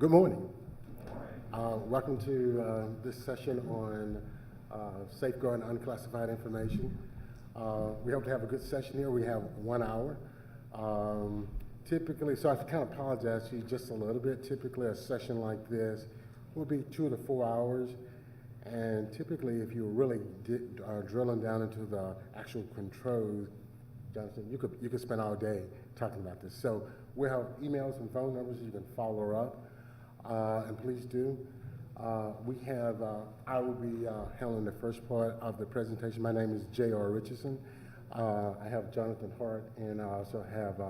Good morning. Welcome to this session on safeguarding unclassified information. We hope to have a good session here. We have 1 hour. Typically, so I have to kind of apologize to you just a little bit. Typically, a session like this will be 2 to 4 hours. And typically, if you really drilling down into the actual controls, Jonathan, you could spend all day talking about this. So we have emails and phone numbers you can follow up, and please do. I will be handling the first part of the presentation. My name is J.R. Richardson. I have Jonathan Hart, and I also have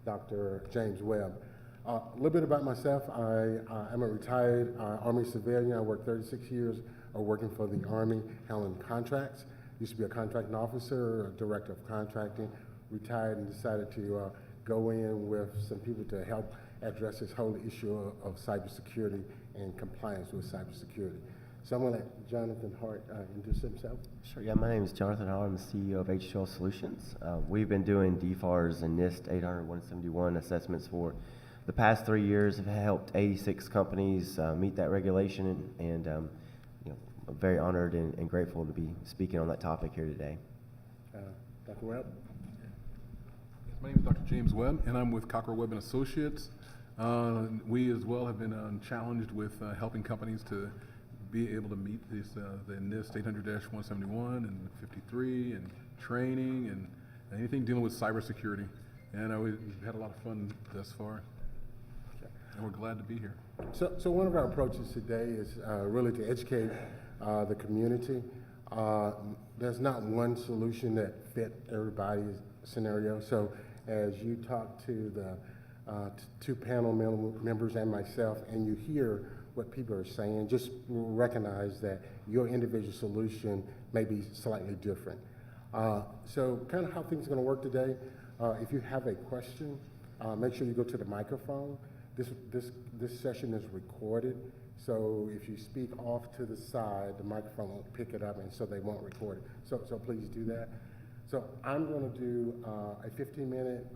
Dr. James Webb. A little bit about myself. I am a retired Army civilian. I worked 36 years working for the Army, handling contracts. Used to be a contracting officer, a director of contracting. Retired and decided to go in with some people to help address this whole issue of cybersecurity and compliance with cybersecurity. So I'm going to let Jonathan Hart introduce himself. Sure, yeah, my name is Jonathan Hart. I'm the CEO of HTL Solutions. We've been doing DFARS and NIST 800-171 assessments for the past 3 years. Have helped 86 companies meet that regulation, and I'm very honored and grateful to be speaking on that topic here today. Dr. Webb? My name is Dr. James Webb, and I'm with Cockrell Webb & Associates. We as well have been challenged with helping companies to be able to meet this, the NIST 800-171 and 53 and training and anything dealing with cybersecurity. And we've had a lot of fun thus far, and we're glad to be here. So one of our approaches today is really to educate the community. There's not one solution that fit everybody's scenario. So as you talk to the two panel members and myself, and you hear what people are saying, just recognize that your individual solution may be slightly different. So kind of how things are going to work today, if you have a question, make sure you go to the microphone. This session is recorded, so if you speak off to the side, the microphone won't pick it up, and so they won't record it. So please do that. So I'm going to do a 15-minute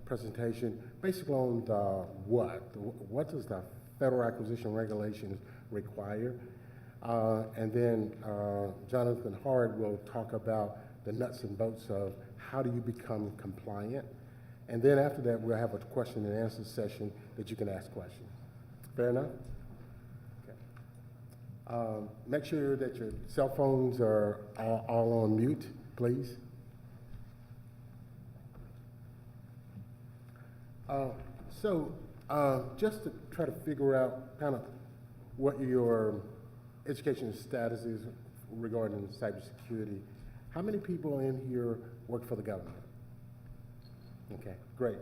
presentation basically on the what does the Federal Acquisition Regulations require, and then Jonathan Hart will talk about the nuts and bolts of how do you become compliant, and then after that we'll have a question and answer session that you can ask questions. Fair enough? Okay. Make sure that your cell phones are all on mute, please. Just to try to figure out kind of what your education status is regarding cybersecurity, how many people in here work for the government? Okay, great.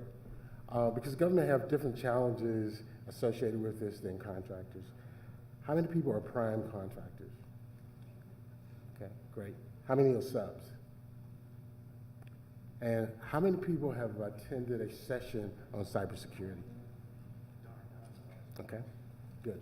Because government have different challenges associated with this than contractors. How many people are prime contractors? Okay, great. How many are subs? And how many people have attended a session on cybersecurity? Okay, good.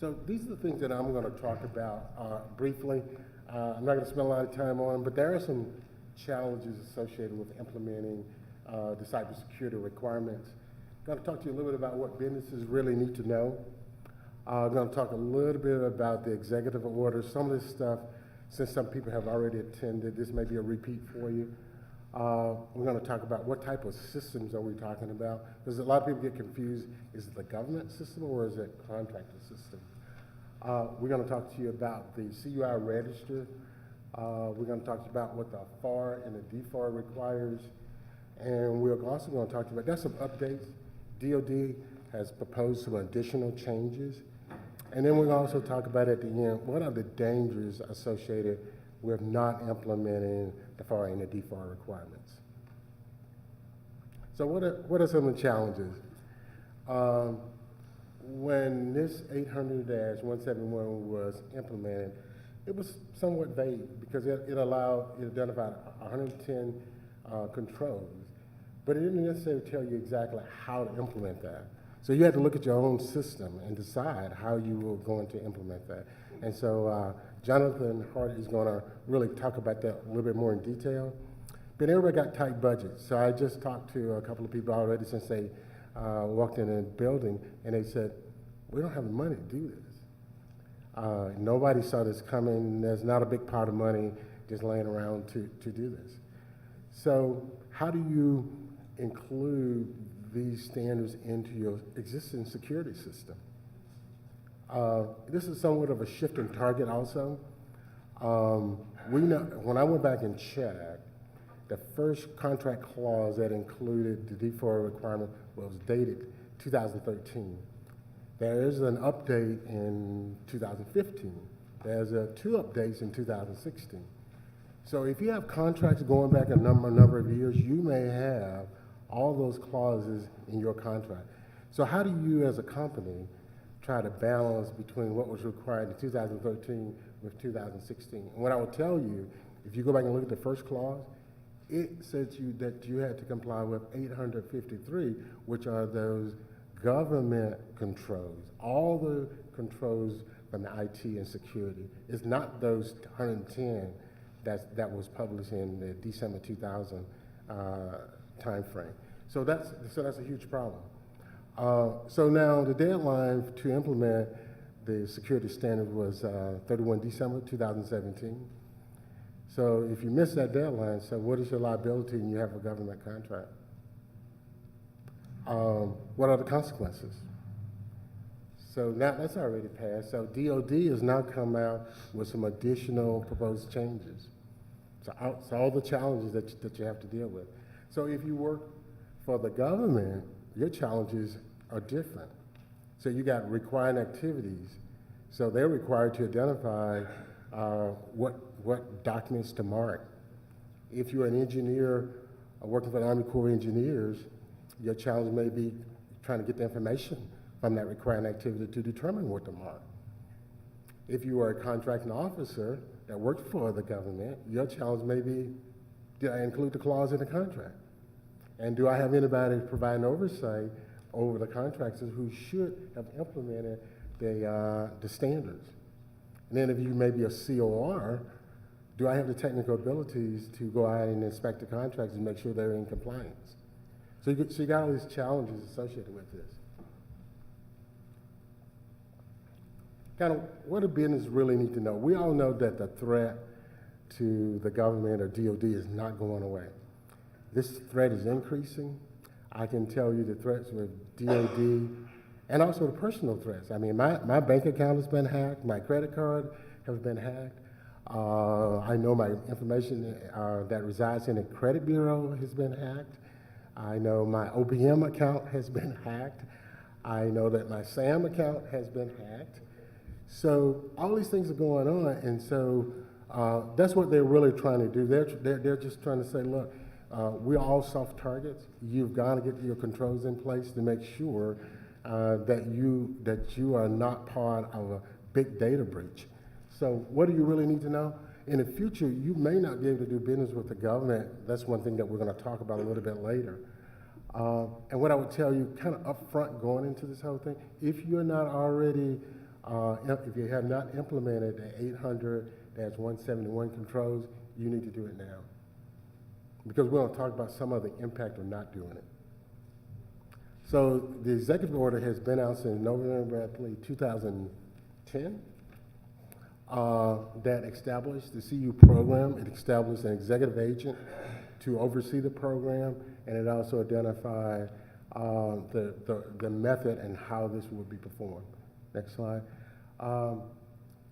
So these are the things that I'm going to talk about briefly. I'm not going to spend a lot of time on them, but there are some challenges associated with implementing the cybersecurity requirements. I'm going to talk to you a little bit about what businesses really need to know. I'm going to talk a little bit about the executive order. Some of this stuff, since some people have already attended, this may be a repeat for you. We're going to talk about what type of systems are we talking about, because a lot of people get confused. Is it the government system or is it a contractor system? We're going to talk to you about the CUI register. We're going to talk to you about what the FAR and the DFAR requires. And we're also going to talk to you about, there's some updates. DOD has proposed some additional changes. And then we'll also talk about at the end, what are the dangers associated with not implementing the FAR and the DFAR requirements. So what are some of the challenges? When this 800-171 was implemented, it was somewhat vague because it identified 110 controls, but it didn't necessarily tell you exactly how to implement that. So you had to look at your own system and decide how you were going to implement that. And so Jonathan Hart is going to really talk about that a little bit more in detail. but everybody got tight budgets. So I just talked to a couple of people already since they walked in the building, and they said, we don't have the money to do this. Nobody saw this coming. There's not a big pot of money just laying around to do this. So how do you include these standards into your existing security system? This is somewhat of a shifting target also. We know, when I went back and checked, the first contract clause that included the DFARS requirement was dated 2013. There is an update in 2015. There's two updates in 2016. So if you have contracts going back a number of years, you may have all those clauses in your contract. So how do you as a company try to balance between what was required in 2013 with 2016? And what I will tell you, if you go back and look at the first clause, it says that you had to comply with 853, which are those government controls, all the controls from the IT and security. It's not those 110 that was published in the December 2000 timeframe. So that's a huge problem. So now the deadline to implement the security standard was 31 December 2017. So if you miss that deadline, so what is your liability and you have a government contract? What are the consequences? So now that's already passed. So DOD has now come out with some additional proposed changes. So all the challenges that you have to deal with. So if you work for the government, your challenges are different. So you got required activities. So they're required to identify what documents to mark. If you're an engineer working for the Army Corps of Engineers, your challenge may be trying to get the information from that required activity to determine what to mark. If you are a contracting officer that works for the government, your challenge may be, did I include the clause in the contract? And do I have anybody providing oversight over the contractors who should have implemented the standards? And then if you may be a COR, do I have the technical abilities to go out and inspect the contracts and make sure they're in compliance? So you got all these challenges associated with this. Kind of what do business really need to know? We all know that the threat to the government or DOD is not going away. This threat is increasing. I can tell you the threats with DOD and also the personal threats. I mean, my bank account has been hacked. My credit card has been hacked. I know my information that resides in a credit bureau has been hacked. I know my OPM account has been hacked. I know that my SAM account has been hacked. So all these things are going on, and so that's what they're really trying to do. They're just trying to say, look, we're all soft targets. You've got to get your controls in place to make sure that you are not part of a big data breach. So what do you really need to know? In the future, you may not be able to do business with the government. That's one thing that we're going to talk about a little bit later. And what I would tell you kind of upfront going into this whole thing, if you're not already, if you have not implemented the 800-171 controls, you need to do it now. Because we're going to talk about some of the impact of not doing it. So the executive order has been out since November, I believe, 2010. That established the CU program. It established an executive agent to oversee the program, and it also identified the method and how this would be performed. Next slide.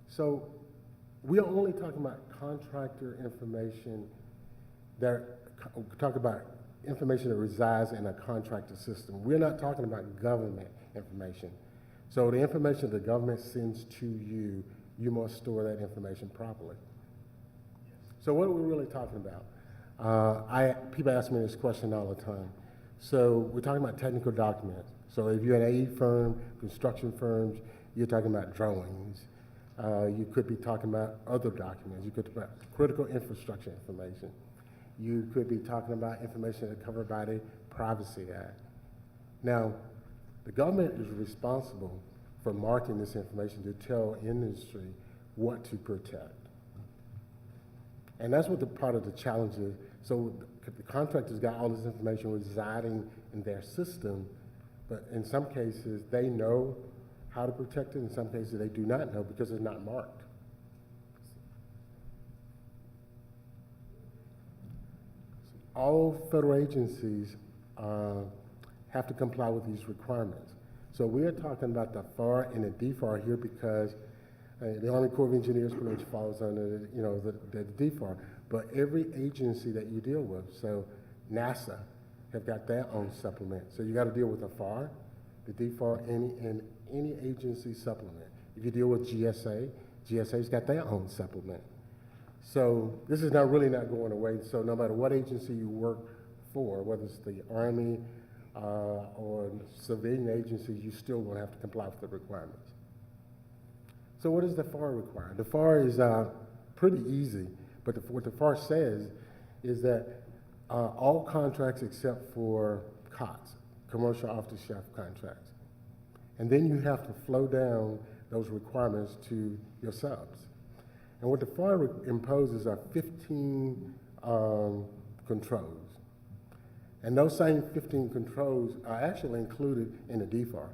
So we are only talking about contractor information that talk about information that resides in a contractor system. We're not talking about government information. So the information the government sends to you, you must store that information properly. So what are we really talking about? People ask me this question all the time. So we're talking about technical documents. So if you're an AE firm, construction firms, you're talking about drawings. You could be talking about other documents. You could talk about critical infrastructure information. You could be talking about information that's covered by the Privacy Act. Now, the government is responsible for marking this information to tell industry what to protect. And that's what the part of the challenge is. So the contractor's got all this information residing in their system, but in some cases, they know how to protect it. In some cases, they do not know because it's not marked. All federal agencies have to comply with these requirements. So we are talking about the FAR and the DFAR here because the Army Corps of Engineers pretty much falls under the DFAR. But every agency that you deal with, so NASA have got their own supplement. So you got to deal with the FAR, the DFAR, and any agency supplement. If you deal with GSA, GSA's got their own supplement. So this is really not going away. So no matter what agency you work for, whether it's the Army or civilian agencies, you still going to have to comply with the requirements. So what does the FAR require? The FAR is pretty easy, but what the FAR says is that all contracts except for COTS, commercial off-the-shelf contracts. And then you have to flow down those requirements to your subs. And what the FAR imposes are 15 controls. And those same 15 controls are actually included in the DFAR.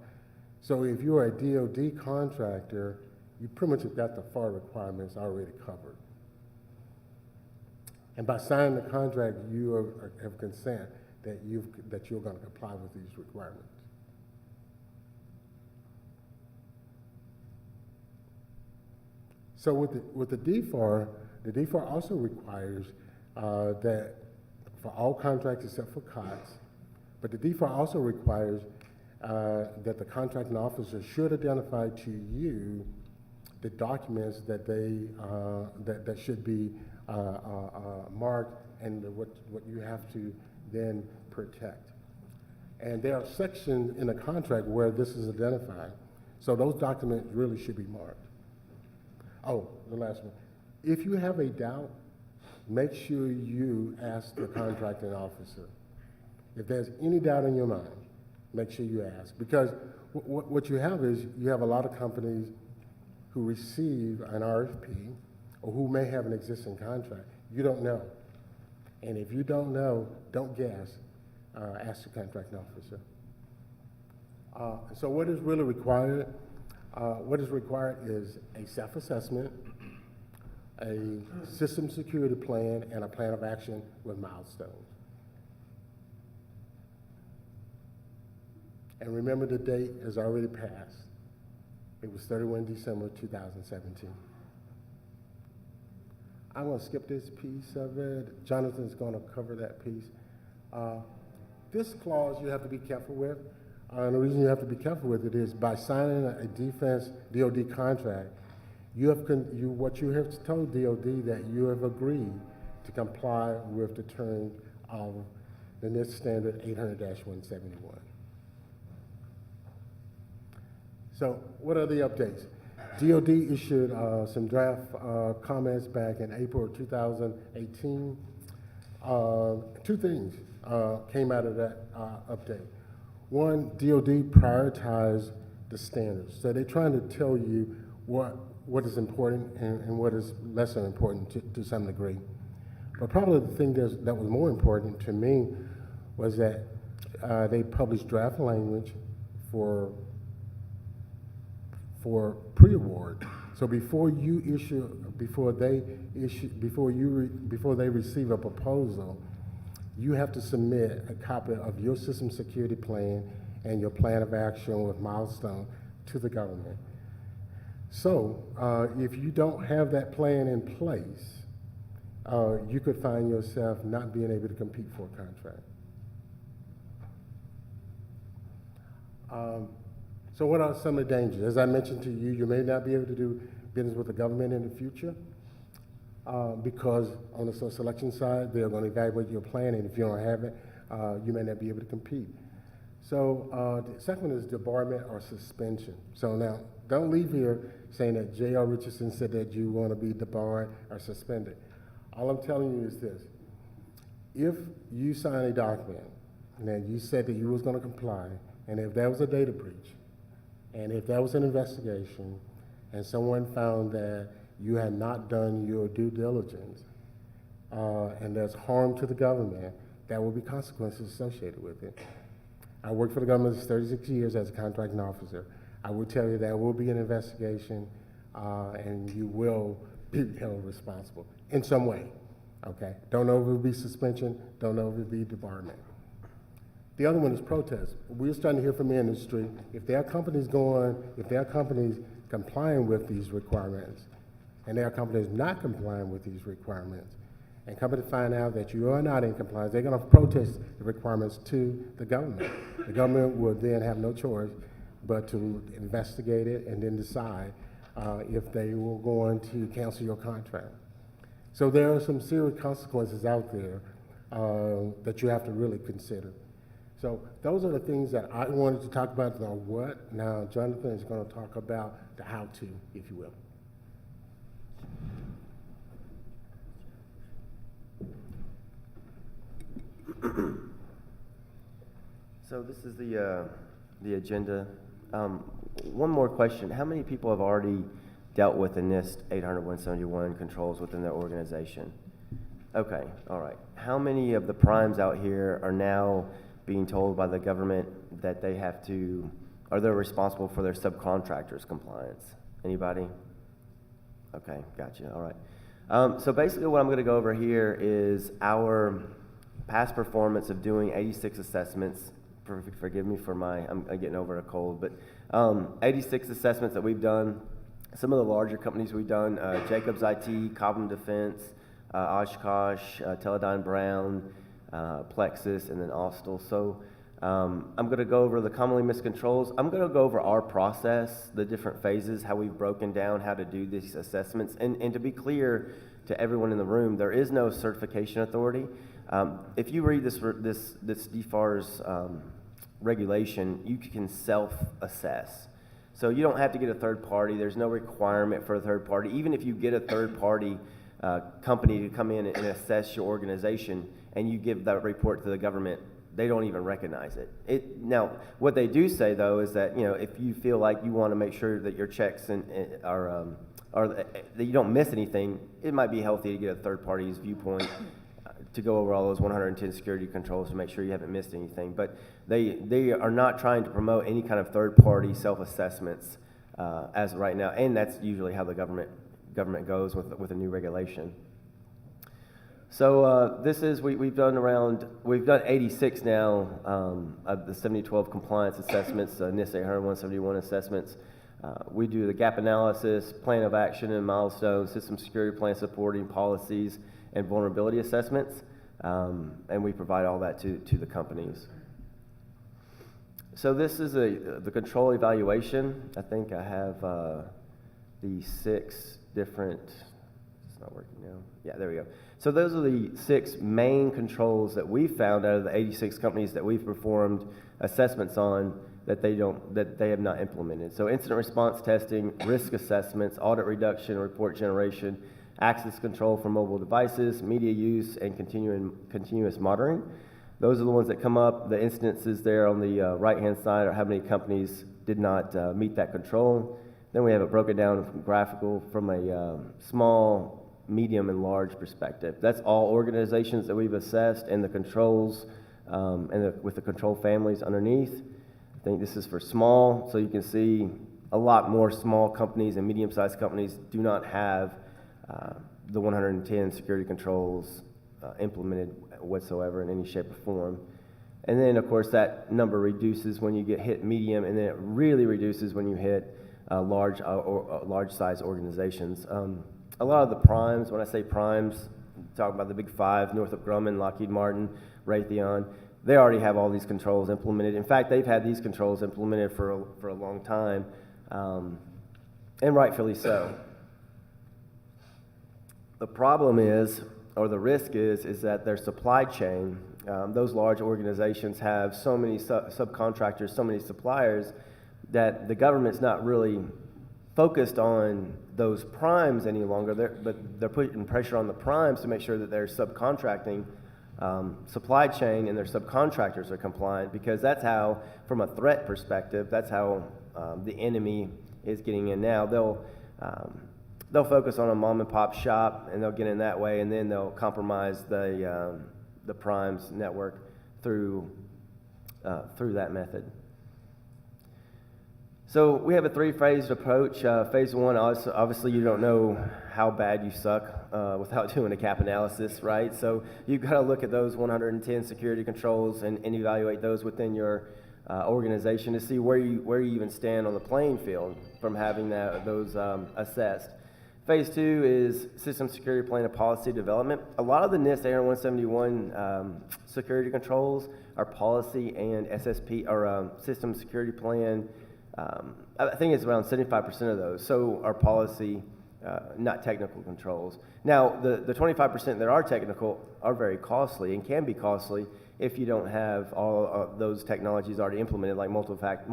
So if you're a DoD contractor, you pretty much have got the FAR requirements already covered. And by signing the contract, you have consent that you're going to comply with these requirements. So with the DFAR also requires that for all contracts except for COTS, but the DFAR also requires that the contracting officer should identify to you the documents that that should be marked and what you have to then protect. And there are sections in the contract where this is identified. So those documents really should be marked. Oh, the last one. If you have a doubt, make sure you ask the contracting officer. If there's any doubt in your mind, make sure you ask. Because what you have is you have a lot of companies who receive an RFP or who may have an existing contract. You don't know. And if you don't know, don't guess. Ask the contracting officer. So what is really required? What is required is a self-assessment, a system security plan, and a plan of action with milestones. And remember, the date has already passed. It was 31 December 2017. I'm going to skip this piece of it. Jonathan's going to cover that piece. This clause you have to be careful with. And the reason you have to be careful with it is by signing a defense DoD contract, what you have told DoD that you have agreed to comply with the terms of the NIST standard 800-171. So what are the updates? DoD issued some draft comments back in April of 2018. Two things came out of that update. One, DoD prioritized the standards. So they're trying to tell you what is important and what is less than important to some degree. But probably the thing that was more important to me was that they published draft language for pre-award. So before they receive a proposal, you have to submit a copy of your system security plan and your plan of action with milestone to the government. So if you don't have that plan in place, you could find yourself not being able to compete for a contract. So what are some of the dangers? As I mentioned to you, you may not be able to do business with the government in the future because on the selection side, they're going to evaluate your plan, and if you don't have it, you may not be able to compete. So the second one is debarment or suspension. So now, don't leave here saying that J.R. Richardson said that you want to be debarred or suspended. All I'm telling you is this. If you sign a document and you said that you was going to comply, and if there was a data breach, and if there was an investigation, and someone found that you had not done your due diligence, and there's harm to the government, there will be consequences associated with it. I worked for the government for 36 years as a contracting officer. I will tell you there will be an investigation, and you will be held responsible in some way, okay? Don't know if it will be suspension, don't know if it will be debarment. The other one is protest. We're starting to hear from the industry, if there are companies complying with these requirements, and there are companies not complying with these requirements, and companies find out that you are not in compliance, they're going to protest the requirements to the government. The government will then have no choice but to investigate it and then decide if they will go on to cancel your contract. So there are some serious consequences out there that you have to really consider. So those are the things that I wanted to talk about, the what. Now Jonathan is going to talk about the how-to, if you will. So this is the agenda. One more question. How many people have already dealt with the NIST 800-171 controls within their organization? Okay, all right. How many of the primes out here are now being told by the government that they have to, or they're responsible for their subcontractors' compliance? Anybody? Okay, gotcha, all right. So basically what I'm gonna go over here is our past performance of doing 86 assessments. Forgive me for I'm getting over a cold, but 86 assessments that we've done. Some of the larger companies we've done, Jacobs IT, Cobham Defense, Oshkosh, Teledyne Brown, Plexus, and then Austell. So I'm going to go over the commonly missed controls. I'm going to go over our process, the different phases, how we've broken down how to do these assessments. And to be clear to everyone in the room, there is no certification authority. If you read this DFARS regulation, you can self-assess. So you don't have to get a third party. There's no requirement for a third party. Even if you get a third party company to come in and assess your organization and you give that report to the government, they don't even recognize it. Now, what they do say, though, is that, you know, if you feel like you want to make sure that your checks are that you don't miss anything, it might be healthy to get a third party's viewpoint to go over all those 110 security controls to make sure you haven't missed anything. But they are not trying to promote any kind of third-party self-assessments as of right now, and that's usually how the government goes with a new regulation. So this is, we've done 86 now of the 7012 compliance assessments, NIST 800-171 assessments. We do the gap analysis, plan of action and milestones, system security plan supporting policies, and vulnerability assessments, and we provide all that to the companies. So this is the control evaluation. I think I have the 6 different, it's not working now. Yeah, there we go. So those are the 6 main controls that we found out of the 86 companies that we've performed assessments on that they have not implemented. So incident response testing, risk assessments, audit reduction, report generation, access control for mobile devices, media use, and continuous monitoring. Those are the ones that come up. The instances there on the right-hand side are how many companies did not meet that control. Then we have it broken down from graphical from a small, medium, and large perspective. That's all organizations that we've assessed and the controls with the control families underneath. I think this is for small, so you can see a lot more small companies and medium-sized companies do not have the 110 security controls implemented whatsoever in any shape or form. And then, of course, that number reduces when you get hit medium, and then it really reduces when you hit large-size organizations. A lot of the primes, when I say primes, talk about the big 5, Northrop Grumman, Lockheed Martin, Raytheon, they already have all these controls implemented. In fact, they've had these controls implemented for a long time, and rightfully so. The problem is, or the risk is that their supply chain, those large organizations have so many subcontractors, so many suppliers, that the government's not really focused on those primes any longer, but they're putting pressure on the primes to make sure that their subcontracting supply chain and their subcontractors are compliant, because that's how, from a threat perspective, that's how the enemy is getting in now. They'll focus on a mom and pop shop and they'll get in that way, and then they'll compromise the the primes network through that method. So we have a three-phased approach. Phase one, obviously you don't know how bad you suck without doing a gap analysis, right? So you've got to look at those 110 security controls and evaluate those within your organization to see where you even stand on the playing field from having those assessed. Phase two is system security plan and policy development. A lot of the NIST 171 security controls are policy and SSP or system security plan. I think it's around 75% of those. So our policy, not technical controls. Now, the 25% that are technical are very costly and can be costly if you don't have all of those technologies already implemented, like multi-factor.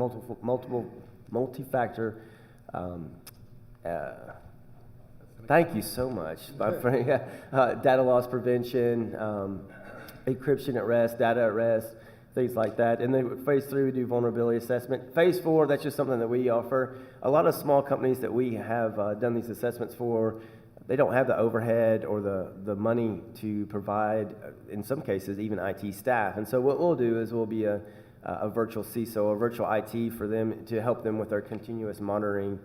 Thank you so much. Data loss prevention, encryption at rest, data at rest, things like that. And then phase three, we do vulnerability assessment. Phase four, that's just something that we offer. A lot of small companies that we have done these assessments for, they don't have the overhead or the money to provide, in some cases, even IT staff. And so what we'll do is we'll be a virtual CISO, a virtual IT for them to help them with their continuous monitoring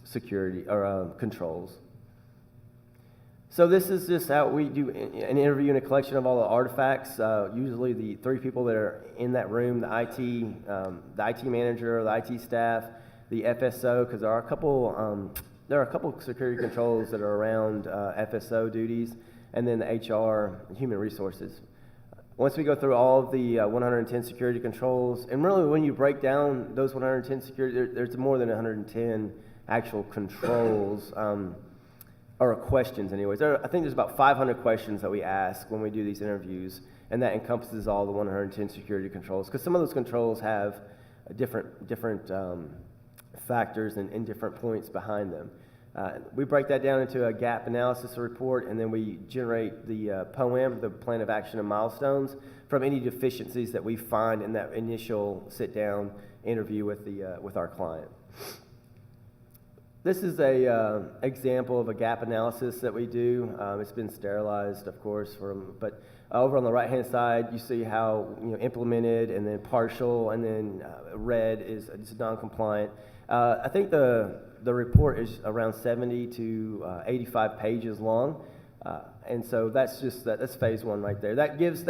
security or controls. So this is just how we do an interview and a collection of all the artifacts. Usually the three people that are in that room, the IT manager, the IT staff, the FSO, because there are a couple security controls that are around FSO duties, and then the HR, human resources. Once we go through all of the 110 security controls, and really when you break down those 110 security, there's more than 110 actual controls, or questions anyways. I think there's about 500 questions that we ask when we do these interviews, and that encompasses all the 110 security controls, because some of those controls have different factors and different points behind them. We break that down into a gap analysis report, and then we generate the POAM, the plan of action and milestones, from any deficiencies that we find in that initial sit-down interview with our client. This is a example of a gap analysis that we do. It's been sterilized, of course, but over on the right-hand side, you see how implemented, and then partial, and then red is non-compliant. I think the report is around 70 to 85 pages long, and so that's phase one right there. That gives.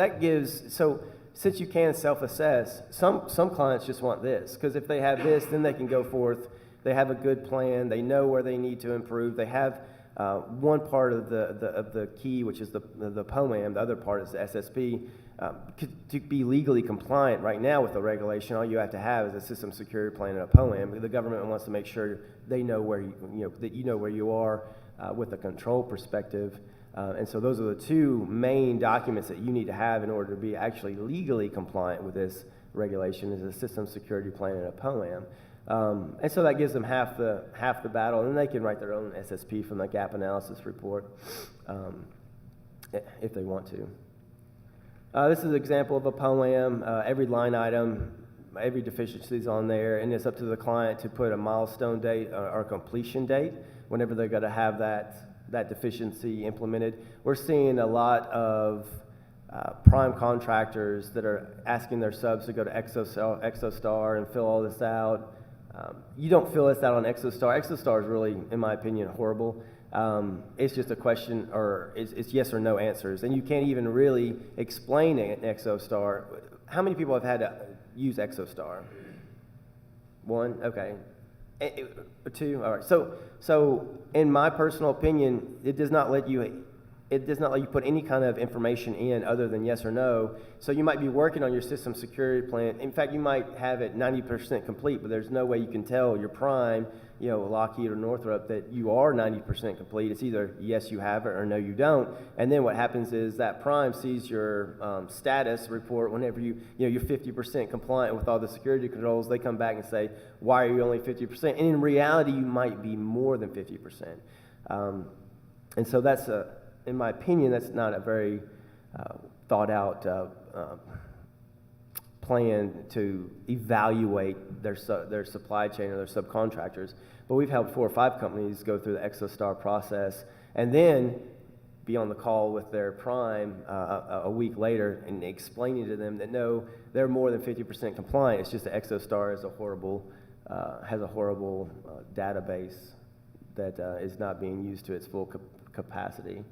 So since you can self-assess, some clients just want this, because if they have this, then they can go forth. They have a good plan. They know where they need to improve. They have one part of the key, which is the POAM. The other part is the SSP. To be legally compliant right now with the regulation, all you have to have is a system security plan and a POAM. The government wants to make sure they know that you know where you are with a control perspective. And so those are the two main documents that you need to have in order to be actually legally compliant with this regulation: is a system security plan and a POAM. And so that gives them half the battle, and then they can write their own SSP from the gap analysis report if they want to. This is an example of a POAM. Every line item, every deficiency is on there, and it's up to the client to put a milestone date or completion date whenever they're going to have that deficiency implemented. We're seeing a lot of prime contractors that are asking their subs to go to ExoStar and fill all this out. You don't fill this out on ExoStar. ExoStar is really, in my opinion, horrible. It's just a question, or it's yes or no answers, and you can't even really explain it in ExoStar. How many people have had to use ExoStar? One? Okay. Two? All right. So in my personal opinion, it does not let you put any kind of information in other than yes or no. So you might be working on your system security plan. In fact, you might have it 90% complete, but there's no way you can tell your prime, Lockheed or Northrop, that you are 90% complete. It's either yes, you have it, or no, you don't. And then what happens is that prime sees your status report whenever you're 50% compliant with all the security controls. They come back and say, why are you only 50%? And in reality, you might be more than 50%. And so that's in my opinion, that's not a very thought out plan to evaluate their supply chain or their subcontractors. But we've helped 4 or 5 companies go through the ExoStar process, and then be on the call with their prime a week later and explaining to them that no, they're more than 50% compliant. It's just that ExoStar is has a horrible database that is not being used to its full capacity.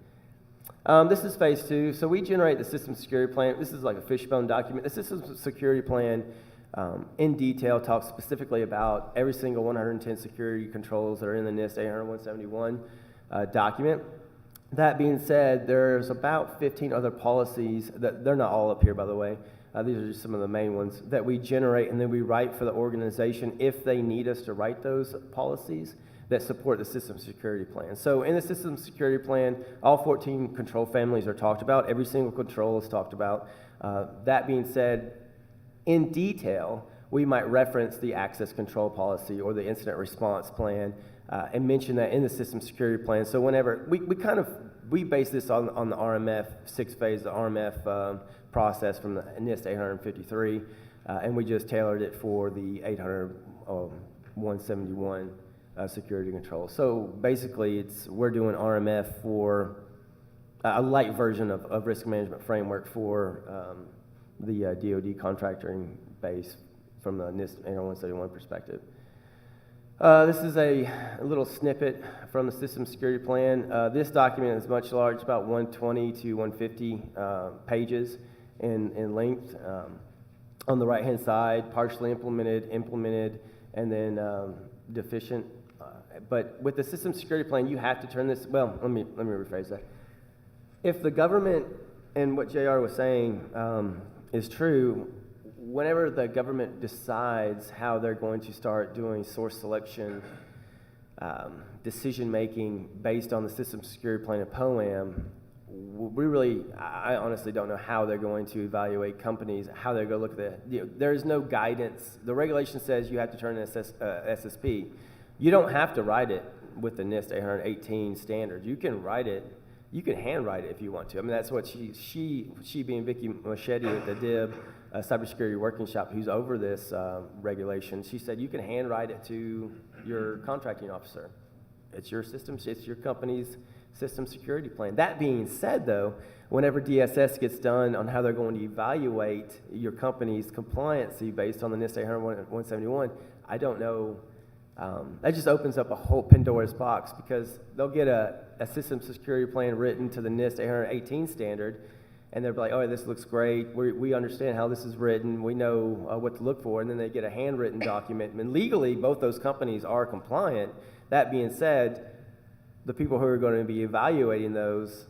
This is phase 2. So we generate the system security plan. This is like a fishbone document. The system security plan in detail talks specifically about every single 110 security controls that are in the NIST 800-171 document. That being said, there's about 15 other policies that they're not all up here, by the way. These are just some of the main ones that we generate, and then we write for the organization if they need us to write those policies that support the system security plan. So in the system security plan, all 14 control families are talked about. Every single control is talked about. That being said, in detail, we might reference the access control policy or the incident response plan and mention that in the system security plan. So whenever we base this on the RMF 6-phase, the RMF process from the NIST 853, and we just tailored it for the 800-171 security control. So basically, we're doing RMF for a light version of risk management framework for the DoD contracting base from the NIST 800-171 perspective. This is a little snippet from the system security plan. This document is much larger, about 120 to 150 pages in length. On the right-hand side, partially implemented, and then deficient. But with the system security plan, you have to turn this. Well, let me rephrase that. If the government and what JR was saying is true, whenever the government decides how they're going to start doing source selection, decision making based on the system security plan of POAM, I honestly don't know how they're going to evaluate companies, how they're going to look at there is no guidance. The regulation says you have to turn an SSP. You don't have to write it with the NIST 818 standards. You can write it. You can handwrite it if you want to. I mean, that's what she being Vicky Machete at the DIB Cybersecurity Working Shop, who's over this regulation, she said you can handwrite it to your contracting officer. It's your system. It's your company's system security plan. That being said, though, whenever DSS gets done on how they're going to evaluate your company's compliancy based on the NIST 800-171, I don't know. That just opens up a whole Pandora's box, because they'll get a system security plan written to the NIST 818 standard, and they'll be like, oh, this looks great. We understand how this is written. We know what to look for. And then they get a handwritten document. And legally, both those companies are compliant. That being said, the people who are going to be evaluating those,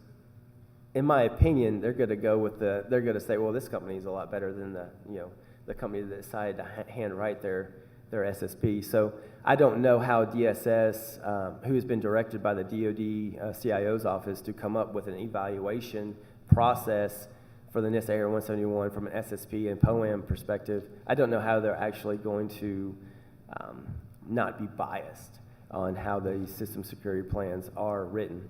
in my opinion, they're going to say, well, this company is a lot better than the company that decided to handwrite their SSP. So I don't know how DSS, who has been directed by the DoD CIO's office to come up with an evaluation process for the NIST 800-171 from an SSP and POAM perspective. I don't know how they're actually going to not be biased on how the system security plans are written.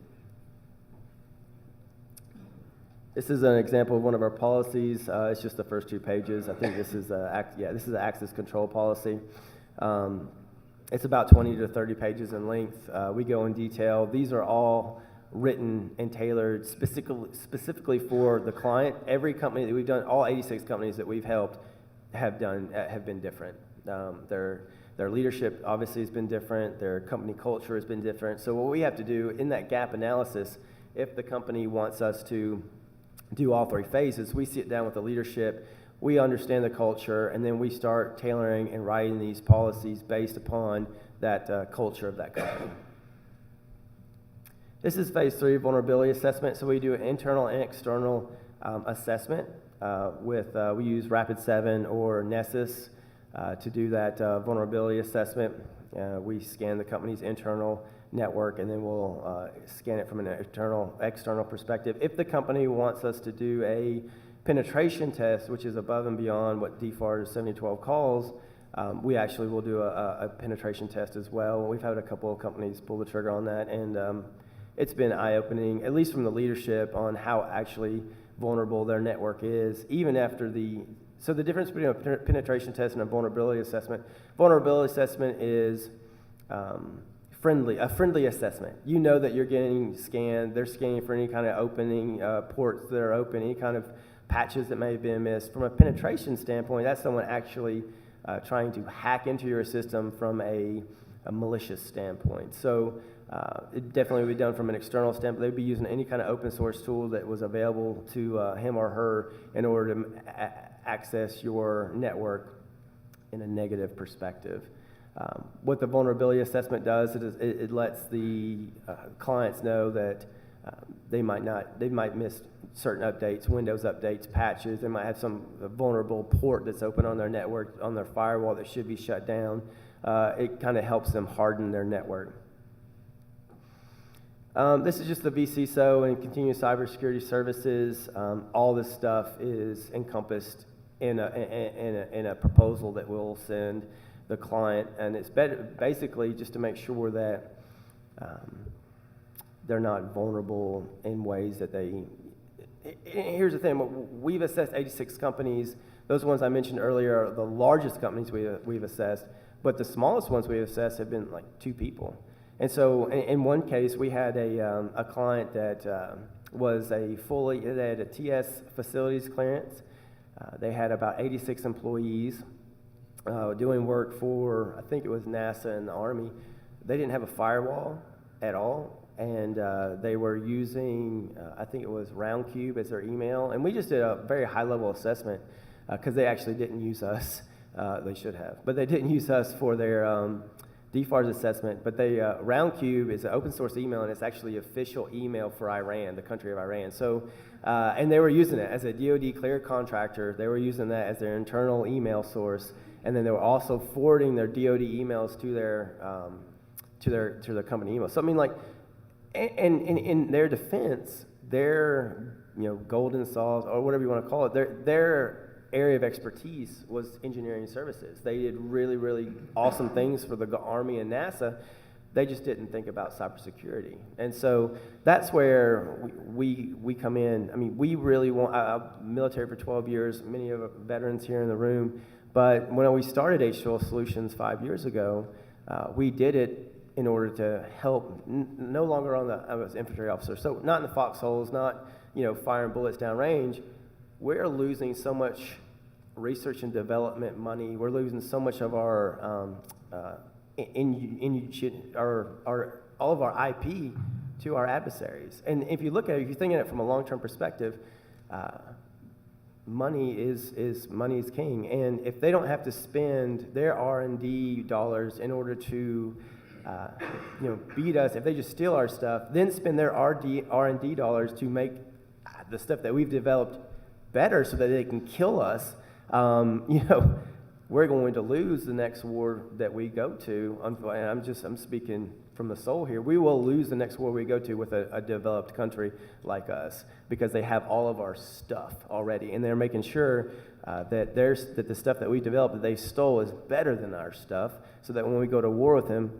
This is an example of one of our policies. It's just the first 2 pages. I think this is this is an access control policy. It's about 20 to 30 pages in length. We go in detail. These are all written and tailored specifically for the client. Every company that we've done, all 86 companies that we've helped have been different. Their leadership obviously has been different. Their company culture has been different. So what we have to do in that gap analysis, if the company wants us to do all 3 phases, we sit down with the leadership, we understand the culture, and then we start tailoring and writing these policies based upon that culture of that company. This is phase 3 vulnerability assessment. So we do an internal and external assessment we use Rapid7 or Nessus to do that vulnerability assessment. We scan the company's internal network, and then we'll scan it from an external perspective. If the company wants us to do a penetration test, which is above and beyond what DFARS 7012 calls, we actually will do a penetration test as well. We've had a couple of companies pull the trigger on that, and it's been eye-opening, at least from the leadership, on how actually vulnerable their network is, even after so the difference between a penetration test and a vulnerability assessment is a friendly assessment. You know that you're getting scanned. They're scanning for any kind of opening ports that are open, any kind of patches that may have been missed. From a penetration standpoint, that's someone actually trying to hack into your system from a malicious standpoint. So it definitely would be done from an external standpoint. They'd be using any kind of open source tool that was available to him or her in order to access your network in a negative perspective. What the vulnerability assessment does, it lets the clients know that they might miss certain updates, Windows updates, patches. They might have some vulnerable port that's open on their network, on their firewall that should be shut down. It kind of helps them harden their network. This is just the VCISO and continuous cybersecurity services. All this stuff is encompassed in a proposal that we'll send the client, and it's basically just to make sure that they're not vulnerable in ways that they. Here's the thing: we've assessed 86 companies. Those ones I mentioned earlier are the largest companies we've assessed, but the smallest ones we've assessed have been like 2 people. And so, in one case, we had a client that was they had a TS facilities clearance. They had about 86 employees doing work for, I think it was NASA and the Army. They didn't have a firewall at all, and they were using, I think it was Roundcube as their email. And we just did a very high-level assessment because they actually didn't use us. They should have, but they didn't use us for their DFARS assessment. But they Roundcube is an open-source email, and it's actually official email for Iran, the country of Iran. So, and they were using it as a DoD cleared contractor. They were using that as their internal email source. And then they were also forwarding their DoD emails to their company email. So I mean, like, and in their defense, their golden saws or whatever you want to call it, their area of expertise was engineering services. They did really, really awesome things for the Army and NASA. They just didn't think about cybersecurity. And so that's where we come in. I mean, we really want military for 12 years. Many of the veterans here in the room. But when we started H2O Solutions 5 years ago, we did it in order to help, no longer I was infantry officer, so not in the foxholes, not firing bullets downrange. We're losing so much research and development money. We're losing so much of our all of our IP to our adversaries. And if you look at it, if you're thinking it from a long-term perspective, money is king, and if they don't have to spend their R&D dollars in order to beat us, if they just steal our stuff, then spend their R&D dollars to make the stuff that we've developed better so that they can kill us, we're going to lose the next war that we go to. And I'm speaking from the soul here. We will lose the next war we go to with a developed country like us because they have all of our stuff already, and they're making sure that the stuff that we developed that they stole is better than our stuff, so that when we go to war with them,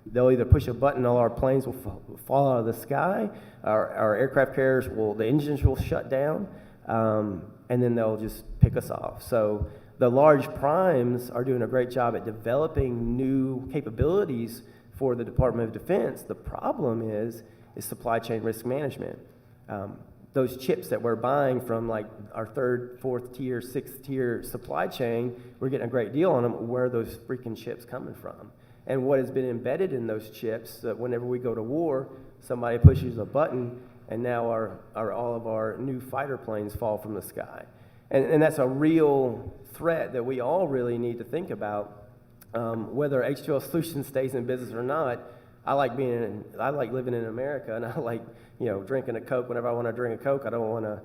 they'll either push a button, all our planes will fall out of the sky, our aircraft carriers the engines will shut down, and then they'll just pick us off. So the large primes are doing a great job at developing new capabilities for the Department of Defense. The problem is supply chain risk management. Those chips that we're buying from like our 3rd, 4th tier, 6th tier supply chain, we're getting a great deal on them. Where are those freaking chips coming from? And what has been embedded in those chips, that whenever we go to war, somebody pushes a button, and now all of our new fighter planes fall from the sky. And that's a real threat that we all really need to think about. Whether H2O Solutions stays in business or not, I like living in America, and I like drinking a Coke whenever I want to drink a Coke. I don't want to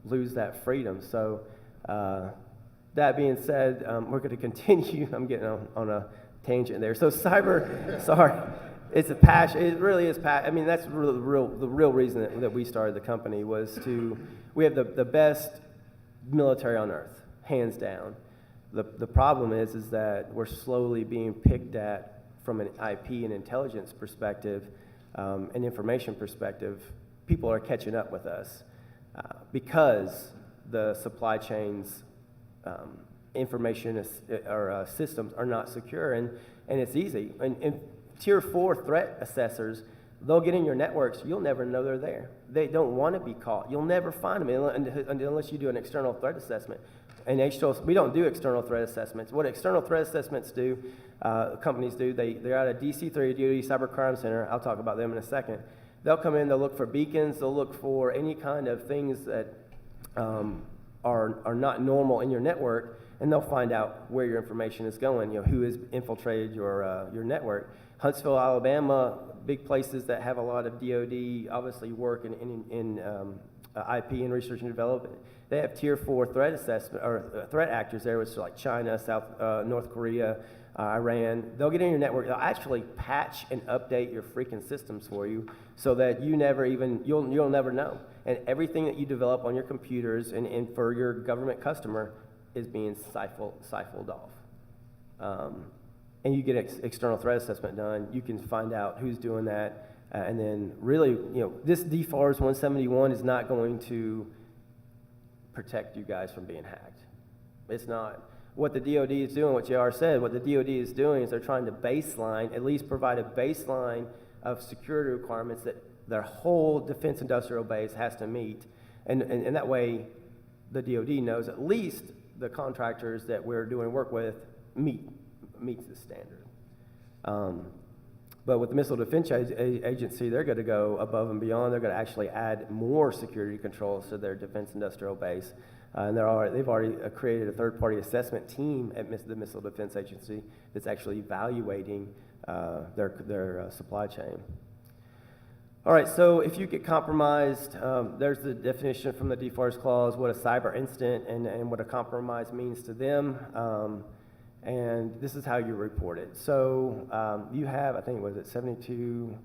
lose that freedom. So that being said, we're going to continue. I'm getting on a tangent there. So it's a passion. It really is passion. I mean, that's the real reason that we started the company was we have the best military on earth, hands down. The problem is that we're slowly being picked at from an IP and intelligence perspective, and information perspective. People are catching up with us because the supply chains information or systems are not secure, and it's easy. And Tier 4 threat assessors, they'll get in your networks. You'll never know they're there. They don't want to be caught. You'll never find them unless you do an external threat assessment. And H2O, we don't do external threat assessments. What external threat assessments do, companies do, they're out of DC3, DoD Cybercrime Center. I'll talk about them in a second. They'll come in, they'll look for beacons, they'll look for any kind of things that are not normal in your network, and they'll find out where your information is going, who has infiltrated your network. Huntsville, Alabama, big places that have a lot of DoD, obviously work in IP and research and development. They have tier 4 threat assessment or threat actors there, which are like China, North Korea, Iran. They'll get in your network. They'll actually patch and update your freaking systems for you, so that you'll never know. And everything that you develop on your computers and for your government customer is being siphoned off. And you get external threat assessment done. You can find out who's doing that, and then really, this DFARS 171 is not going to protect you guys from being hacked. It's not. What the DoD is doing, what JR said, what the DoD is doing is they're trying to baseline, at least provide a baseline of security requirements that their whole defense industrial base has to meet. And that way, the DoD knows at least the contractors that we're doing work with meets the standard. But with the Missile Defense Agency, they're going to go above and beyond. They're going to actually add more security controls to their defense industrial base. And they've already created a third-party assessment team at the Missile Defense Agency that's actually evaluating their supply chain. All right, so if you get compromised, there's the definition from the DFARS clause, what a cyber incident and what a compromise means to them. And this is how you report it. So you have, I think, 72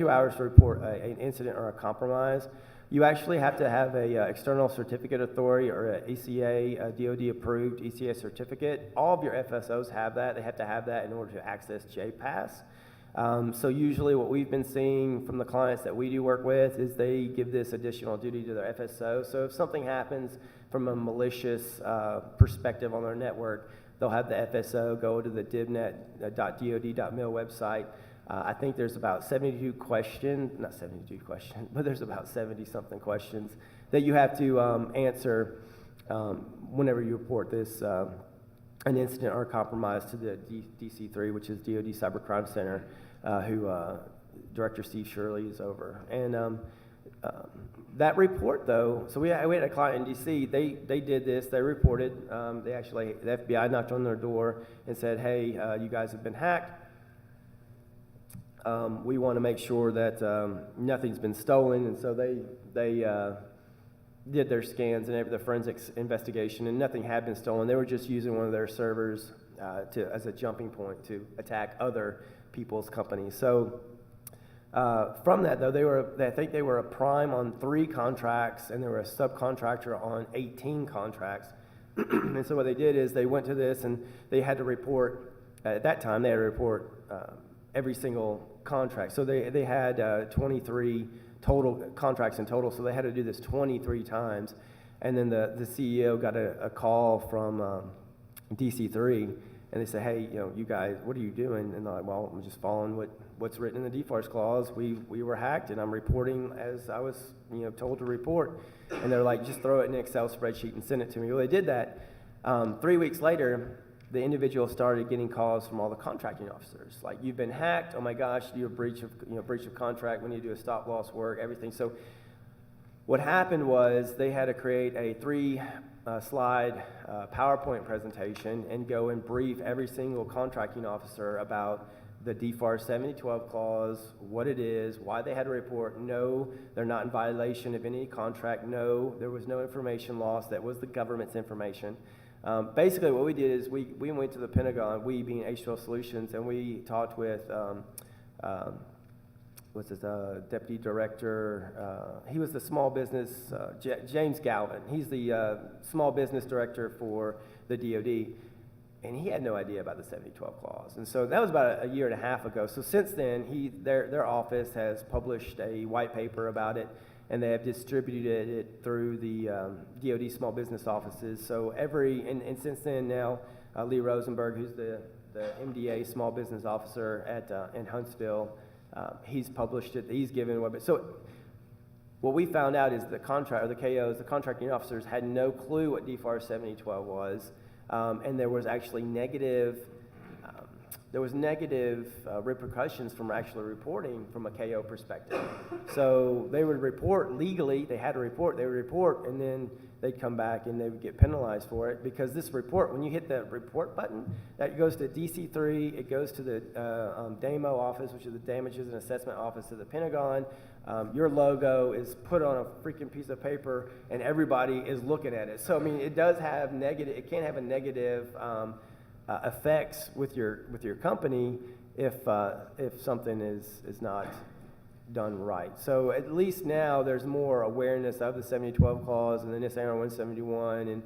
hours to report an incident or a compromise. You actually have to have a external certificate authority or a ECA, a DoD approved ECA certificate. All of your FSOs have that. They have to have that in order to access JPass. So usually what we've been seeing from the clients that we do work with is they give this additional duty to their FSO. So if something happens from a malicious perspective on their network, they'll have the FSO go to the divnet.dod.mil website. I think there's about 72 questions, not 72 questions, but there's about 70-something questions that you have to answer whenever you report this, an incident or a compromise to the DC3, which is DoD Cybercrime Center, who Director Steve Shirley is over. And that report, though, so we had a client in DC, they did this, they reported, the FBI knocked on their door and said, hey, you guys have been hacked. We want to make sure that nothing's been stolen, and so they did their scans and the forensics investigation, and nothing had been stolen. They were just using one of their servers as a jumping point to attack other people's companies. So from that, though, I think they were a prime on 3 contracts, and they were a subcontractor on 18 contracts. And so what they did is they went to this, and they had to report, at that time, they had to report every single contract. So they had 23 total contracts in total, so they had to do this 23 times. And then the CEO got a call from DC3, and they said, hey, you guys, what are you doing? And they're like, well, I'm just following what's written in the DFARS clause. We were hacked, and I'm reporting as I was told to report. And they're like, just throw it in an Excel spreadsheet and send it to me. Well, they did that. 3 weeks later, the individual started getting calls from all the contracting officers, like, you've been hacked. Oh my gosh, you're breach of contract. We need to do a stop loss work, everything. So what happened was they had to create a 3-slide PowerPoint presentation and go and brief every single contracting officer about the DFARS 7012 clause, what it is, why they had to report. No, they're not in violation of any contract. No, there was no information loss. That was the government's information. Basically, what we did is we went to the Pentagon, we being H2O Solutions, and we talked with deputy director. He was the small business, James Galvin. He's the small business director for the DoD, and he had no idea about the 7012 clause. And so that was about a year and a half ago. So since then, their office has published a white paper about it, and they have distributed it through the DoD small business offices. So and since then now, Lee Rosenberg, who's the the MDA Small Business Officer in Huntsville. He's published it. He's given what. So what we found out is the KOs, the contracting officers, had no clue what DFARS 7012 was, and there was actually negative repercussions from actually reporting from a KO perspective. So they would report legally, they had to report, and then they'd come back and they would get penalized for it, because this report, when you hit the report button, that goes to DC3, it goes to the DAMO office, which is the Damages and Assessment Office of the Pentagon. Your logo is put on a freaking piece of paper and everybody is looking at it. So I mean, it does have negative, it can have a negative effects with your company if something is not done right. So at least now there's more awareness of the 7012 clause and the NIST 171, and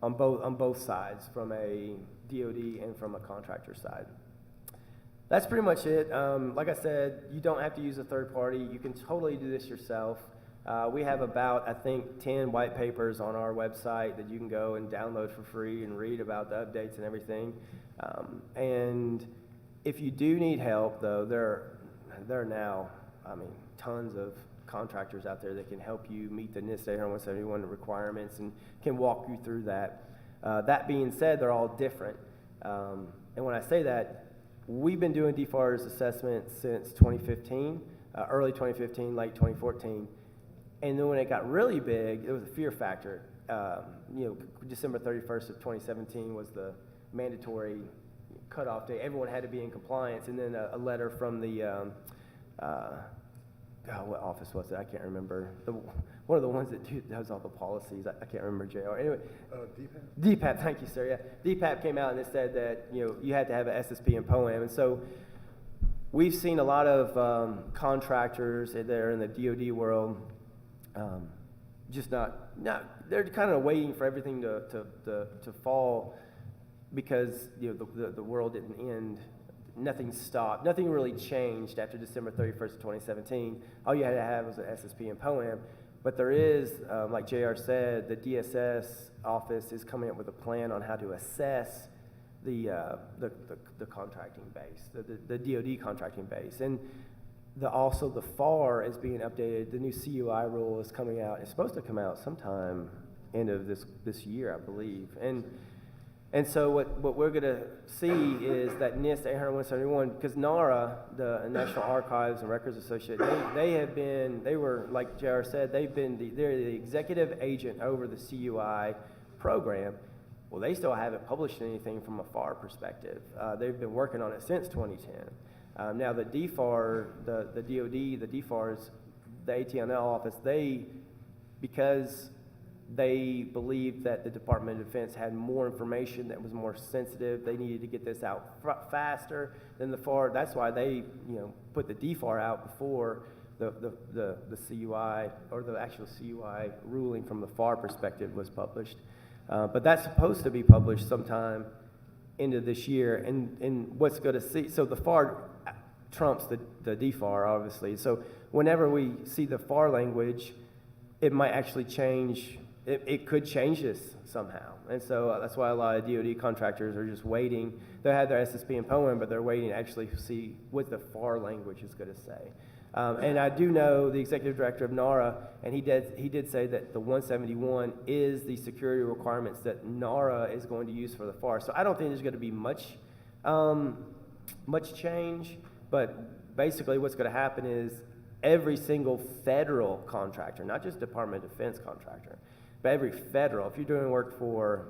on both sides, from a DoD and from a contractor side. That's pretty much it. Like I said, you don't have to use a third party. You can totally do this yourself. We have about, I think, 10 white papers on our website that you can go and download for free and read about the updates and everything. And if you do need help, though, there are now, I mean, tons of contractors out there that can help you meet the NIST 171 requirements and can walk you through that. That being said, they're all different. And when I say that, we've been doing DFARS assessments since 2015, early 2015, late 2014. And then when it got really big, it was a fear factor. December 31st of 2017 was the mandatory cutoff date. Everyone had to be in compliance. And then a letter from the, what office was it? I can't remember. One of the ones that does all the policies. I can't remember, JR. Anyway, DPAP, thank you, sir. Yeah, DPAP came out and it said that you had to have an SSP and POAM. And so we've seen a lot of contractors that are in the DoD world just not, they're kind of waiting for everything to fall, because the world didn't end. Nothing stopped. Nothing really changed after December 31st of 2017. All you had to have was an SSP and POAM. But there is, like JR said, the DSS office is coming up with a plan on how to assess the contracting base, the DoD contracting base. And also the FAR is being updated. The new CUI rule is coming out. It's supposed to come out sometime end of this year, I believe. And so what we're going to see is that NIST 800-171, because NARA, the National Archives and Records Association, they were, like JR said, they're the executive agent over the CUI program. Well, they still haven't published anything from a FAR perspective. They've been working on it since 2010. Now the DFAR, the DoD, the DFARS, the ATNL office, because they believed that the Department of Defense had more information that was more sensitive, they needed to get this out faster than the FAR. That's why they put the DFAR out before the CUI, or the actual CUI ruling from the FAR perspective, was published. But that's supposed to be published sometime into this year. And what's going to see, so the FAR trumps the DFAR, obviously. So whenever we see the FAR language, it might actually change. It could change this somehow. And so that's why a lot of DoD contractors are just waiting. They have their SSP and POAM, but they're waiting to actually see what the FAR language is going to say. And I do know the executive director of NARA, and he did say that the 171 is the security requirements that NARA is going to use for the FAR. So I don't think there's going to be much change, but basically what's going to happen is every single federal contractor, not just Department of Defense contractor, but every federal, if you're doing work for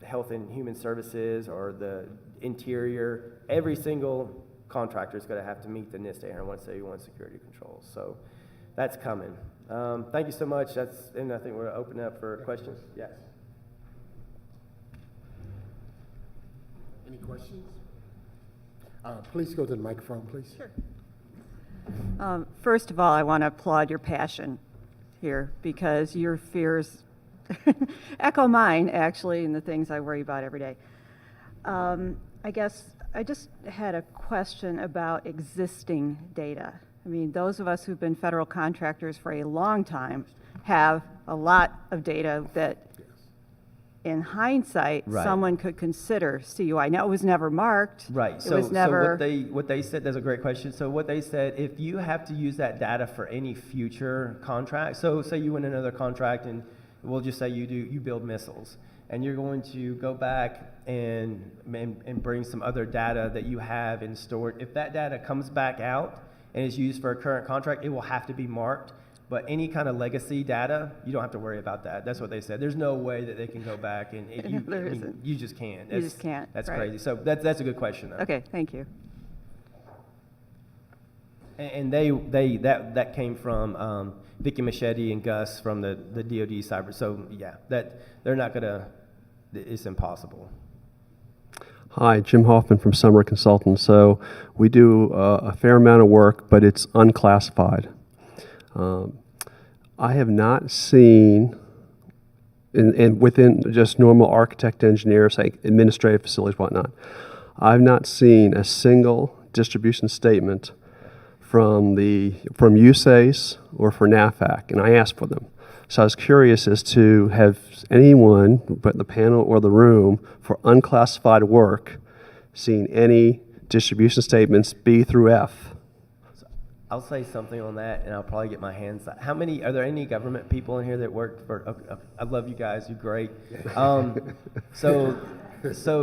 Health and Human Services or the Interior, every single contractor is going to have to meet the NIST 800-171 security controls. So that's coming. Thank you so much. And I think we're open up for questions. Yes. Any questions? Please go to the microphone, please. Sure. First of all, I want to applaud your passion here, because your fears echo mine, actually, and the things I worry about every day. I guess I just had a question about existing data. I mean, those of us who've been federal contractors for a long time have a lot of data that in hindsight, Right. someone could consider CUI. Now, it was never marked. Right. It So, was never. what they said, that's a great question. So what they said, if you have to use that data for any future contract, so say you win another contract and we'll just say you build missiles, and you're going to go back and bring some other data that you have and stored. If that data comes back out and is used for a current contract, it will have to be marked. But any kind of legacy data, you don't have to worry about that. That's what they said. There's no way that they can go back and There isn't. you just can't. You just can't, That's right. crazy. So that's a good question, though. Okay, thank you. And that came from Vicky Machete and Gus from the DoD Cyber. So yeah, that they're not gonna. It's impossible. Hi, Jim Hoffman from Summer Consultants. So we do a fair amount of work, but it's unclassified. I have not seen, in within just normal architect, engineers, like administrative facilities, whatnot, I've not seen a single distribution statement from USACE or for NAFAC, and I asked for them. So I was curious as to have anyone, but the panel or the room, for unclassified work, seen any distribution statements B through F? I'll say something on that, and I'll probably get my hands. Are there any government people in here that worked for? I love you guys. You're great. So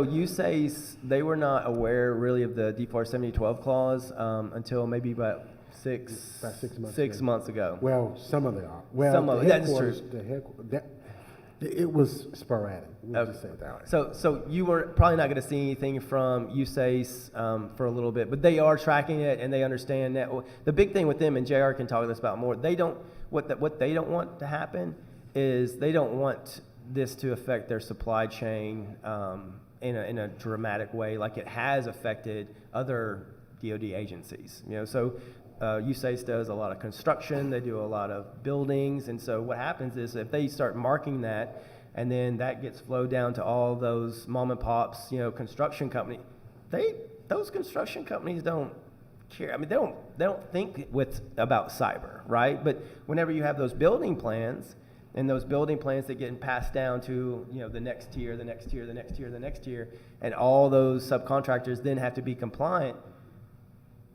USACE, they were not aware really of the DFARS 7012 clause until maybe about six months ago. Well, some of them are. Well, Some of the it, that's headquarters- true. It was sporadic. We'll just say it that way. So you were probably not going to see anything from USACE for a little bit, but they are tracking it and they understand that. The big thing with them, and JR can talk this about more, what they don't want to happen is they don't want this to affect their supply chain in a dramatic way like it has affected other DoD agencies. So USACE does a lot of construction, they do a lot of buildings, and so what happens is if they start marking that, and then that gets flowed down to all those mom and pops, construction company, those construction companies don't care. I mean, they don't think about cyber, right? But whenever you have those building plans, and those building plans that get passed down to the next tier, the next tier, the next tier, the next tier, and all those subcontractors then have to be compliant.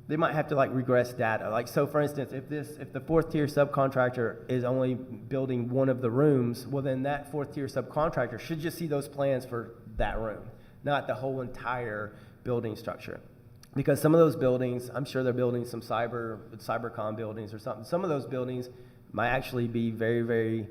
They might have to regress data. So for instance, if the fourth tier subcontractor is only building one of the rooms, well then that fourth tier subcontractor should just see those plans for that room, not the whole entire building structure. Because some of those buildings, I'm sure they're building some cybercom buildings or something. Some of those buildings might actually be very, very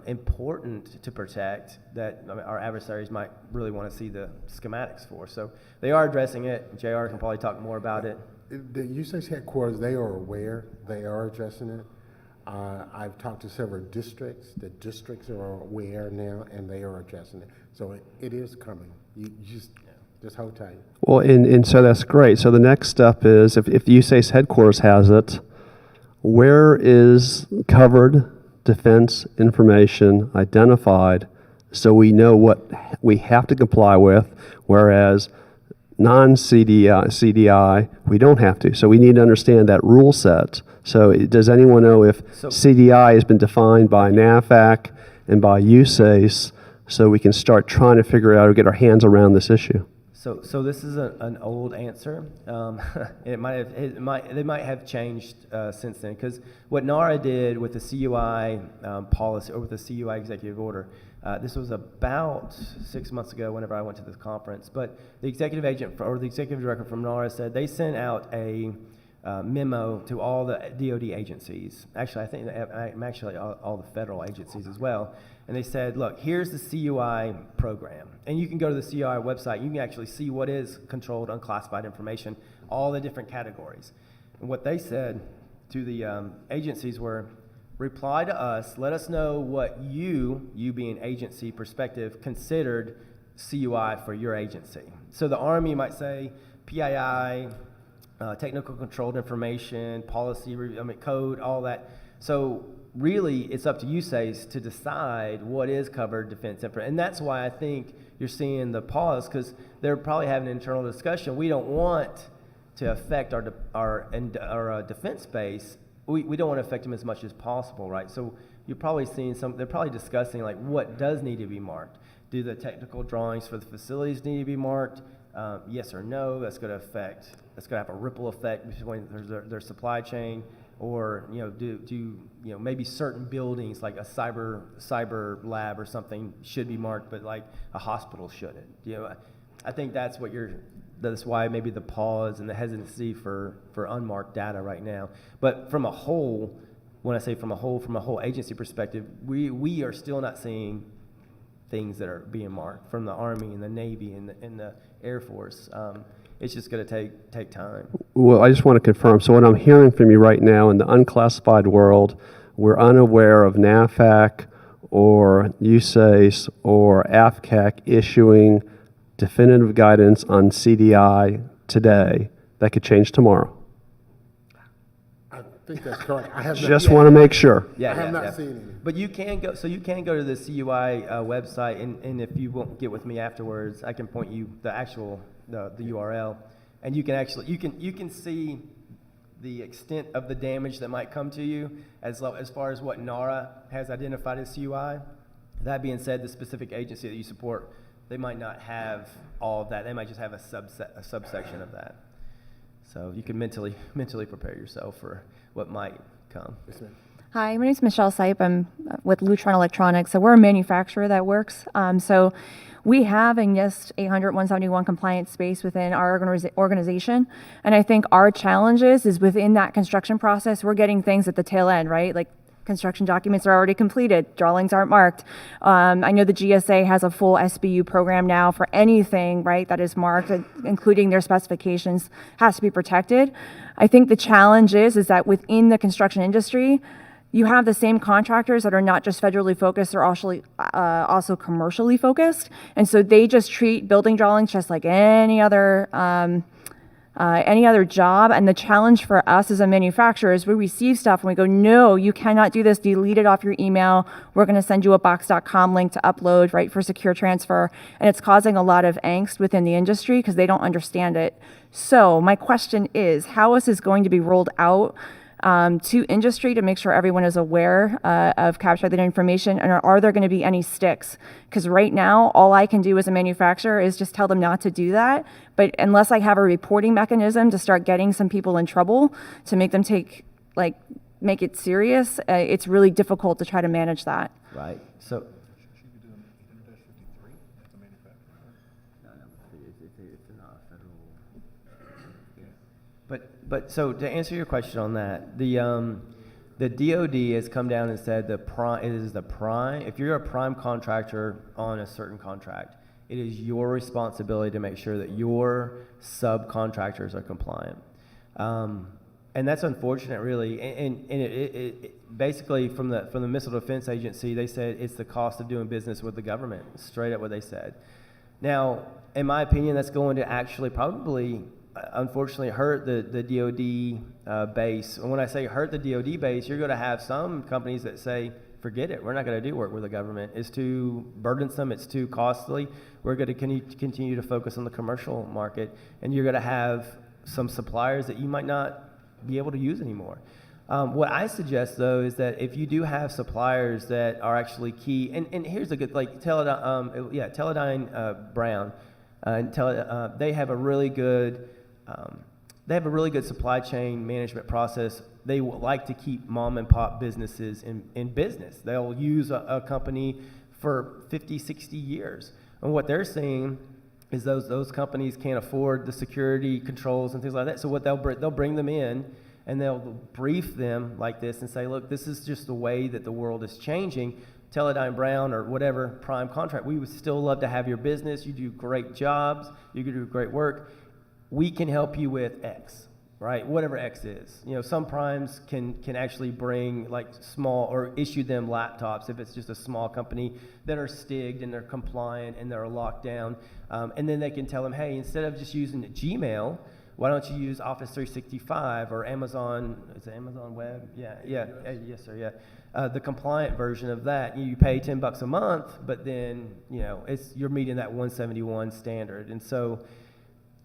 important to protect that our adversaries might really want to see the schematics for. So they are addressing it. JR can probably talk more about it. The USACE headquarters, they are aware, they are addressing it. I've talked to several districts. The districts are aware now, and they are addressing it. So it is coming. You just hold tight. Well, and so that's great. So the next step is, if the USACE headquarters has it, where is covered defense information identified so we know what we have to comply with, whereas non-CDI, we don't have to. So we need to understand that rule set. So does anyone know if CDI has been defined by NAFAC and by USACE so we can start trying to figure out or get our hands around this issue? So this is an old answer. They might have changed since then, because what NARA did with the CUI policy, or with the CUI executive order, this was about 6 months ago whenever I went to this conference, but the executive agent or the executive director from NARA said they sent out a memo to all the DoD agencies. Actually, I think actually all the federal agencies as well. And they said, look, here's the CUI program. And you can go to the CUI website. You can actually see what is controlled unclassified information, all the different categories. And what they said to the agencies were, reply to us, let us know what you being agency perspective, considered CUI for your agency. So the Army might say PII, technical controlled information, policy, code, all that. So really, it's up to USACE to decide what is covered defense information. And that's why I think you're seeing the pause, because they're probably having an internal discussion. We don't want to affect our defense base. We don't want to affect them as much as possible, right? So you're probably seeing they're probably discussing what does need to be marked. Do the technical drawings for the facilities need to be marked? Yes or no? That's going to have a ripple effect between their supply chain, or do maybe certain buildings like a cyber lab or something should be marked, but like a hospital shouldn't. I think that's why maybe the pause and the hesitancy for unmarked data right now. But from a whole, when I say from a whole agency perspective, we are still not seeing things that are being marked from the Army and the Navy and the Air Force. It's just going to take time. Well, I just want to confirm. So what I'm hearing from you right now, in the unclassified world, we're unaware of NAVFAC or USACE or AFCAC issuing definitive guidance on CDI today. That could change tomorrow. I think that's correct. I have Just want to make sure. I have not seen any. But you can go to the CUI website, and if you won't get with me afterwards, I can point you the URL, and you can see the extent of the damage that might come to you as far as what NARA has identified as CUI. That being said, the specific agency that you support, they might not have all of that. They might just have a subsection of that. So you can mentally prepare yourself for what might come. Yes, ma'am. Hi, my name is Michelle Sipe. I'm with Lutron Electronics. So we're a manufacturer that works. So we have a NIST 800-171 compliance space within our organization. And I think our challenges is within that construction process, we're getting things at the tail end, right? Like construction documents are already completed, drawings aren't marked. I know the GSA has a full SBU program now for anything, right, that is marked, including their specifications, has to be protected. I think the challenge is that within the construction industry, you have the same contractors that are not just federally focused, they're also commercially focused. And so they just treat building drawings just like any other job. And the challenge for us as a manufacturer is we receive stuff and we go, no, you cannot do this, delete it off your email. We're going to send you a box.com link to upload, right, for secure transfer. And it's causing a lot of angst within the industry because they don't understand it. So my question is, how is this going to be rolled out to industry to make sure everyone is aware of capture that information, and are there going to be any sticks? Because right now, all I can do as a manufacturer is just tell them not to do that. But unless I have a reporting mechanism to start getting some people in trouble to make them make it serious, it's really difficult to try to manage that. Right. So. But so to answer your question on that, the DoD has come down and said if you're a prime contractor on a certain contract, it is your responsibility to make sure that your subcontractors are compliant. And that's unfortunate, really. And it basically from the Missile Defense Agency, they said it's the cost of doing business with the government. Straight up what they said. Now, in my opinion, that's going to actually probably, unfortunately, hurt the DoD base. And when I say hurt the DoD base, you're going to have some companies that say, forget it, we're not going to do work with the government. It's too burdensome, it's too costly. We're going to continue to focus on the commercial market, and you're going to have some suppliers that you might not be able to use anymore. What I suggest, though, is that if you do have suppliers that are actually key, and here's a good, like Teledyne Brown, they have a really good supply chain management process. They like to keep mom and pop businesses in business. They'll use a company for 50, 60 years. And what they're seeing is those companies can't afford the security controls and things like that. So what they'll bring them in, and they'll brief them like this and say, look, this is just the way that the world is changing. Teledyne Brown or whatever prime contract, we would still love to have your business. You do great jobs. You can do great work. We can help you with X, right? Whatever X is. You know, some primes can actually bring like small or issue them laptops if it's just a small company that are stigged and they're compliant and they're locked down. And then they can tell them, hey, instead of just using Gmail, why don't you use Office 365 or Amazon? Is it Amazon Web? Yeah. Yes, sir. Yeah. The compliant version of that, you pay $10 a month, but then you're meeting that 171 standard, and so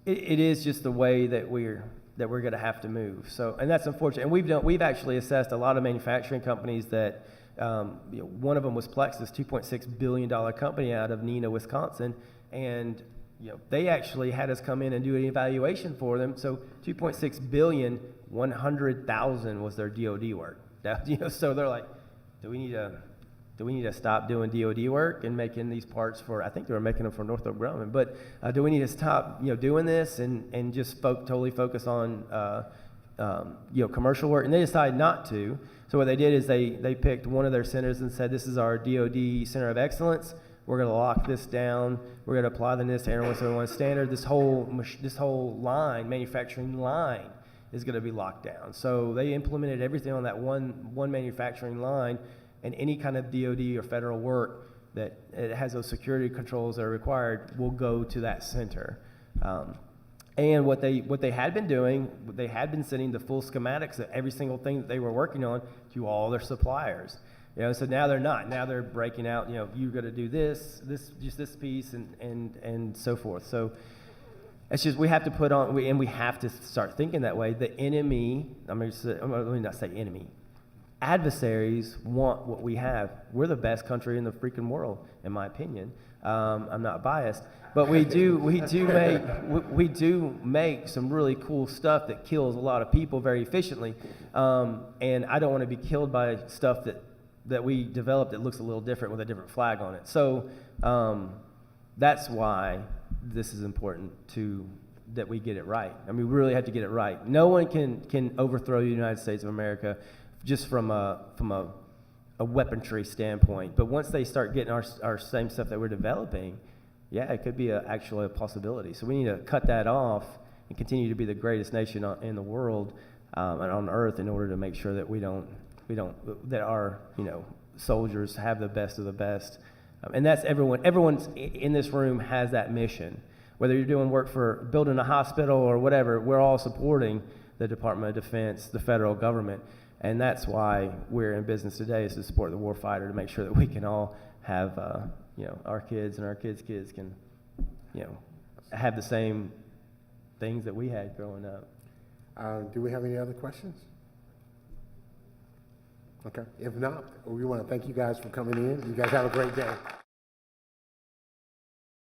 it is just the way that we're going to have to move. So, and that's unfortunate. And we've actually assessed a lot of manufacturing companies that One of them was Plex, this $2.6 billion company out of Neenah, Wisconsin, and they actually had us come in and do an evaluation for them. So 2.6 billion, 100,000 was their DoD work. So they're like, do we need to stop doing DoD work and making these parts for? I think they were making them for Northrop Grumman, but do we need to stop doing this and just totally focus on commercial work? And they decided not to. So what they did is they picked one of their centers and said, this is our DoD Center of Excellence. We're going to lock this down. We're going to apply the NIST AR 171 standard. This whole line, manufacturing line, is going to be locked down. So they implemented everything on that one manufacturing line, and any kind of DoD or federal work that it has those security controls that are required will go to that center. And what they had been doing, they had been sending the full schematics of every single thing that they were working on to all their suppliers. So now they're not. Now they're breaking out. You're going to do this piece, and so forth. So it's just we have to put on, and we have to start thinking that way. The enemy, let me not say enemy. Adversaries want what we have. We're the best country in the freaking world, in my opinion. I'm not biased, but we do make some really cool stuff that kills a lot of people very efficiently. And I don't want to be killed by stuff that we developed that looks a little different with a different flag on it. So that's why this is important that we get it right. I mean, we really have to get it right. No one can overthrow the United States of America just from a weaponry standpoint. But once they start getting our same stuff that we're developing, yeah, it could be actually a possibility. So we need to cut that off and continue to be the greatest nation in the world and on earth in order to make sure that that our soldiers have the best of the best. And that's everyone's in this room has that mission. Whether you're doing work for building a hospital or whatever, we're all supporting the Department of Defense, the federal government. And that's why we're in business today, is to support the warfighter, to make sure that we can all have, our kids and our kids' kids can, have the same things that we had growing up. Do we have any other questions? Okay. If not, we want to thank you guys for coming in. You guys have a great day.